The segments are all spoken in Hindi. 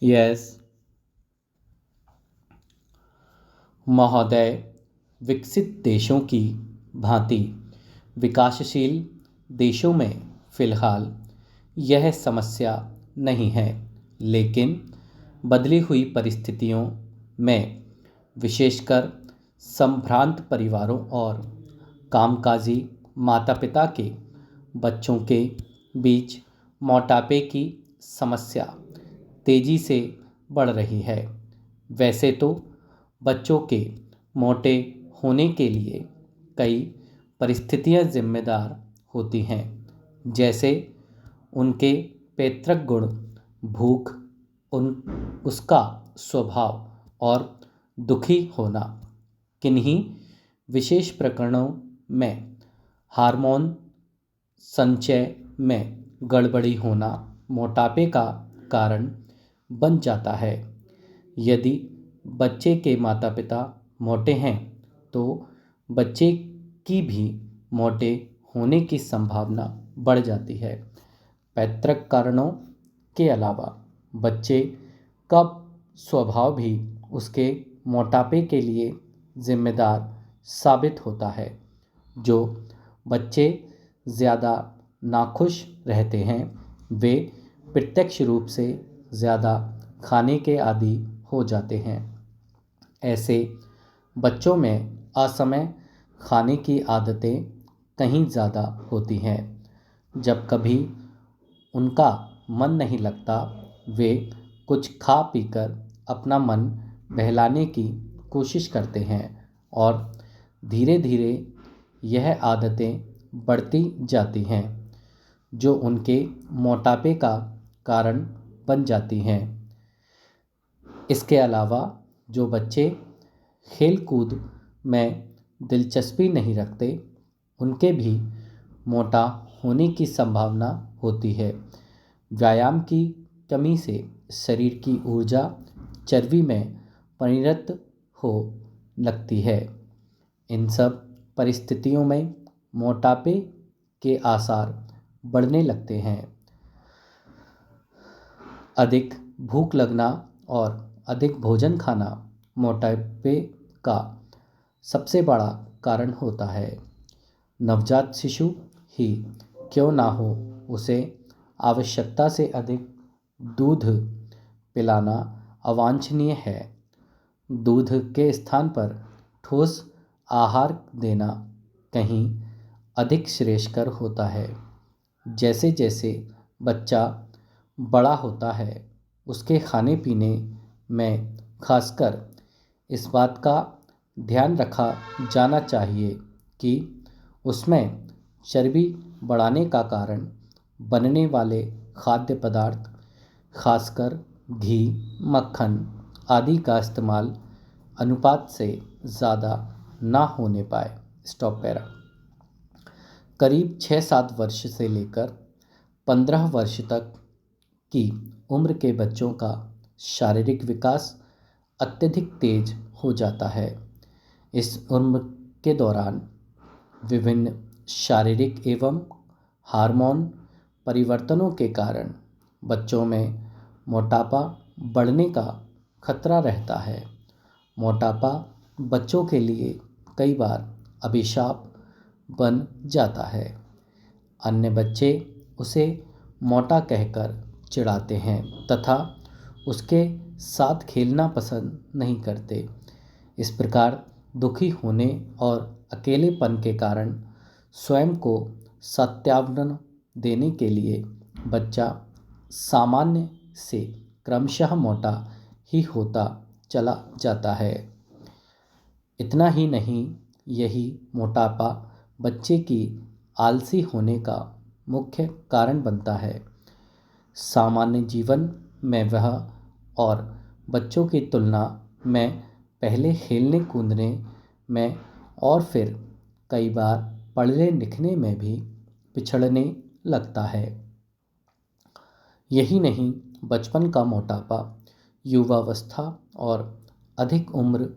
यस महोदय, विकसित देशों की भांति विकासशील देशों में फिलहाल यह समस्या नहीं है, लेकिन बदली हुई परिस्थितियों में विशेषकर संभ्रांत परिवारों और कामकाजी माता-पिता के बच्चों के बीच मोटापे की समस्या तेजी से बढ़ रही है। वैसे तो बच्चों के मोटे होने के लिए कई परिस्थितियां जिम्मेदार होती हैं, जैसे उनके पैतृक गुण, भूख, उन उसका स्वभाव और दुखी होना। किन्हीं विशेष प्रकरणों में हार्मोन संचय में गड़बड़ी होना मोटापे का कारण बन जाता है। यदि बच्चे के माता-पिता मोटे हैं, तो बच्चे की भी मोटे होने की संभावना बढ़ जाती है। पैतृक कारणों के अलावा बच्चे का स्वभाव भी उसके मोटापे के लिए जिम्मेदार साबित होता है। जो बच्चे ज़्यादा नाखुश रहते हैं, वे प्रत्यक्ष रूप से ज़्यादा खाने के आदी हो जाते हैं। ऐसे बच्चों में असमय खाने की आदतें कहीं ज़्यादा होती हैं। जब कभी उनका मन नहीं लगता, वे कुछ खा पीकर अपना मन बहलाने की कोशिश करते हैं और धीरे धीरे यह आदतें बढ़ती जाती हैं, जो उनके मोटापे का कारण बन जाती हैं। इसके अलावा जो बच्चे खेल कूद में दिलचस्पी नहीं रखते, उनके भी मोटा होने की संभावना होती है। व्यायाम की कमी से शरीर की ऊर्जा चर्बी में परिणत हो लगती है। इन सब परिस्थितियों में मोटापे के आसार बढ़ने लगते हैं। अधिक भूख लगना और अधिक भोजन खाना मोटापे का सबसे बड़ा कारण होता है। नवजात शिशु ही क्यों ना हो, उसे आवश्यकता से अधिक दूध पिलाना अवांछनीय है। दूध के स्थान पर ठोस आहार देना कहीं अधिक श्रेयस्कर होता है। जैसे जैसे बच्चा बड़ा होता है, उसके खाने पीने में खासकर इस बात का ध्यान रखा जाना चाहिए कि उसमें चर्बी बढ़ाने का कारण बनने वाले खाद्य पदार्थ, खासकर घी, मक्खन आदि का इस्तेमाल अनुपात से ज़्यादा ना होने पाए। Stop para. करीब 6-7 वर्ष से लेकर 15 वर्ष तक की उम्र के बच्चों का शारीरिक विकास अत्यधिक तेज हो जाता है। इस उम्र के दौरान विभिन्न शारीरिक एवं हार्मोन परिवर्तनों के कारण बच्चों में मोटापा बढ़ने का खतरा रहता है। मोटापा बच्चों के लिए कई बार अभिशाप बन जाता है। अन्य बच्चे उसे मोटा कहकर चिढ़ाते हैं तथा उसके साथ खेलना पसंद नहीं करते। इस प्रकार दुखी होने और अकेलेपन के कारण स्वयं को सत्यावन देने के लिए बच्चा सामान्य से क्रमशः मोटा ही होता चला जाता है। इतना ही नहीं, यही मोटापा बच्चे की आलसी होने का मुख्य कारण बनता है। सामान्य जीवन में वह और बच्चों की तुलना में पहले खेलने कूदने में और फिर कई बार पढ़ने लिखने में भी पिछड़ने लगता है। यही नहीं, बचपन का मोटापा युवावस्था और अधिक उम्र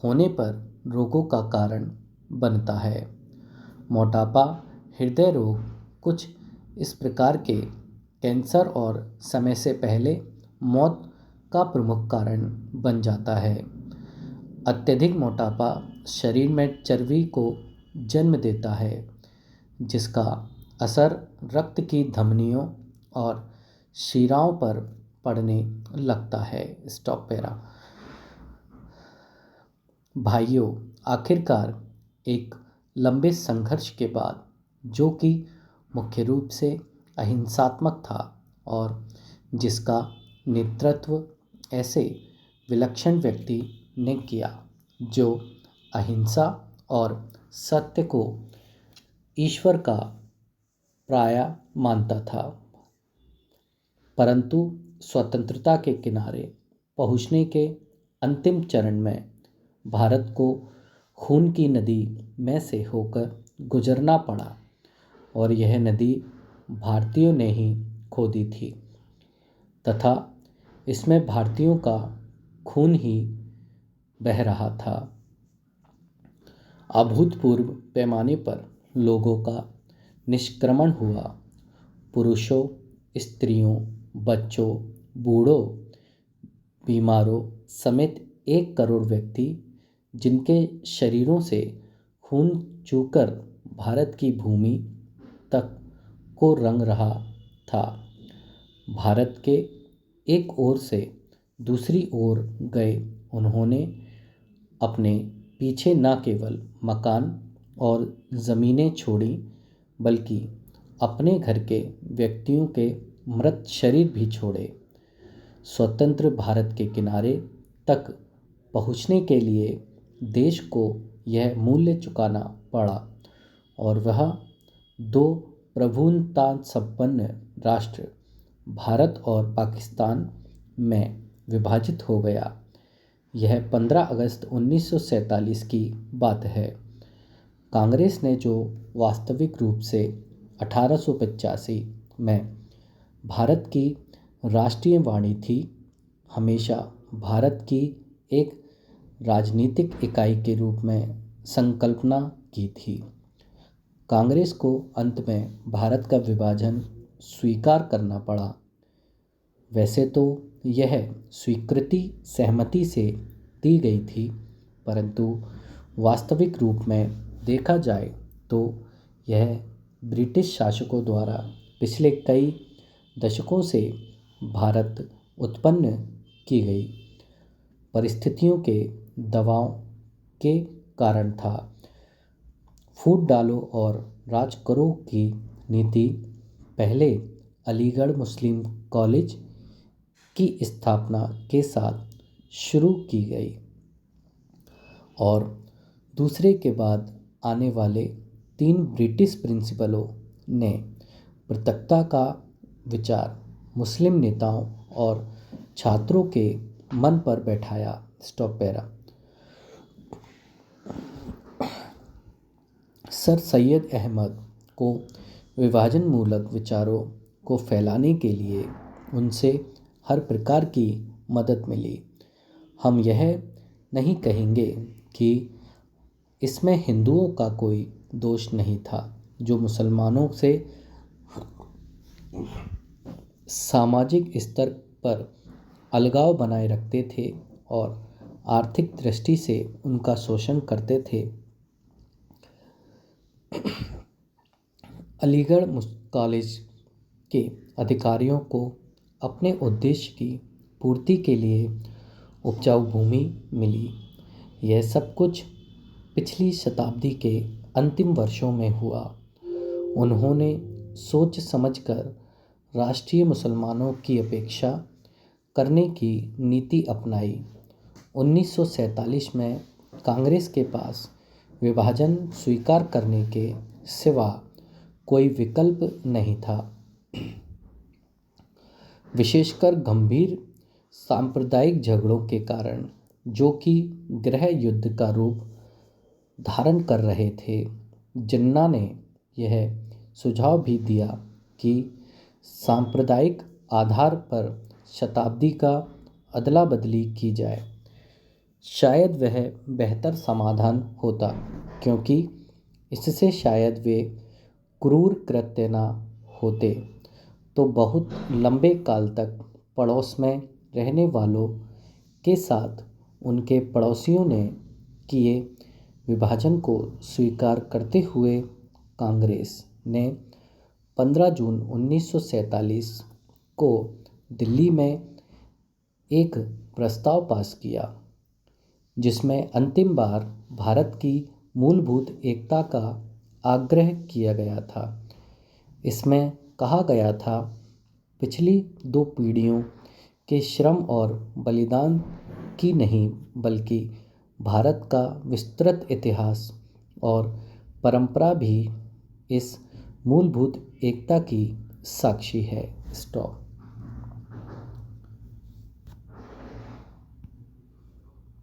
होने पर रोगों का कारण बनता है। मोटापा, हृदय रोग, कुछ इस प्रकार के कैंसर और समय से पहले मौत का प्रमुख कारण बन जाता है। अत्यधिक मोटापा शरीर में चर्बी को जन्म देता है, जिसका असर रक्त की धमनियों और शिराओं पर पड़ने लगता है। Stop para. भाइयों, आखिरकार एक लंबे संघर्ष के बाद, जो कि मुख्य रूप से अहिंसात्मक था और जिसका नेतृत्व ऐसे विलक्षण व्यक्ति ने किया जो अहिंसा और सत्य को ईश्वर का पर्याय मानता था, परंतु स्वतंत्रता के किनारे पहुंचने के अंतिम चरण में भारत को खून की नदी में से होकर गुजरना पड़ा और यह नदी भारतीयों ने ही खोदी थी तथा इसमें भारतीयों का खून ही बह रहा था। अभूतपूर्व पैमाने पर लोगों का निष्क्रमण हुआ। पुरुषों, स्त्रियों, बच्चों, बूढ़ों, बीमारों समेत 1 करोड़ व्यक्ति, जिनके शरीरों से खून चूकर भारत की भूमि तक को रंग रहा था, भारत के एक ओर से दूसरी ओर गए। उन्होंने अपने पीछे न केवल मकान और ज़मीनें छोड़ी, बल्कि अपने घर के व्यक्तियों के मृत शरीर भी छोड़े। स्वतंत्र भारत के किनारे तक पहुंचने के लिए देश को यह मूल्य चुकाना पड़ा और वह 2 प्रभुता संपन्न राष्ट्र भारत और पाकिस्तान में विभाजित हो गया। यह 15 अगस्त 1947 की बात है। कांग्रेस ने जो वास्तविक रूप से 1885 में भारत की राष्ट्रीय वाणी थी, हमेशा भारत की एक राजनीतिक इकाई के रूप में संकल्पना की थी। कांग्रेस को अंत में भारत का विभाजन स्वीकार करना पड़ा। वैसे तो यह स्वीकृति सहमति से दी गई थी, परंतु वास्तविक रूप में देखा जाए तो यह ब्रिटिश शासकों द्वारा पिछले कई दशकों से भारत उत्पन्न की गई परिस्थितियों के दबाव के कारण था। फूट डालो और राज करो की नीति पहले अलीगढ़ मुस्लिम कॉलेज की स्थापना के साथ शुरू की गई और दूसरे के बाद आने वाले 3 ब्रिटिश प्रिंसिपलों ने पृथकता का विचार मुस्लिम नेताओं और छात्रों के मन पर बैठाया। Stop para. Sir Syed Ahmad को विभाजन मूलक विचारों को फैलाने के लिए उनसे हर प्रकार की मदद मिली। हम यह नहीं कहेंगे कि इसमें हिंदुओं का कोई दोष नहीं था, जो मुसलमानों से सामाजिक स्तर पर अलगाव बनाए रखते थे और आर्थिक दृष्टि से उनका शोषण करते थे। अलीगढ़ कॉलेज के अधिकारियों को अपने उद्देश्य की पूर्ति के लिए उपजाऊ भूमि मिली। यह सब कुछ पिछली शताब्दी के अंतिम वर्षों में हुआ। उन्होंने सोच समझकर राष्ट्रीय मुसलमानों की अपेक्षा करने की नीति अपनाई। 1947 में कांग्रेस के पास विभाजन स्वीकार करने के सिवा कोई विकल्प नहीं था। विशेषकर गंभीर सांप्रदायिक झगड़ों के कारण, जो कि गृह युद्ध का रूप धारण कर रहे थे। जिन्ना ने यह सुझाव भी दिया कि सांप्रदायिक आधार पर शताब्दी का अदला बदली की जाए। शायद वह बेहतर समाधान होता, क्योंकि इससे शायद वे क्रूर कृत्य न होते तो बहुत लंबे काल तक पड़ोस में रहने वालों के साथ उनके पड़ोसियों ने किए विभाजन को स्वीकार करते हुए कांग्रेस ने 15 जून 1947 को दिल्ली में एक प्रस्ताव पास किया, जिसमें अंतिम बार भारत की मूलभूत एकता का आग्रह किया गया था। इसमें कहा गया था, पिछली 2 पीढ़ियों के श्रम और बलिदान की नहीं, बल्कि भारत का विस्तृत इतिहास और परंपरा भी इस मूलभूत एकता की साक्षी है। स्टॉप।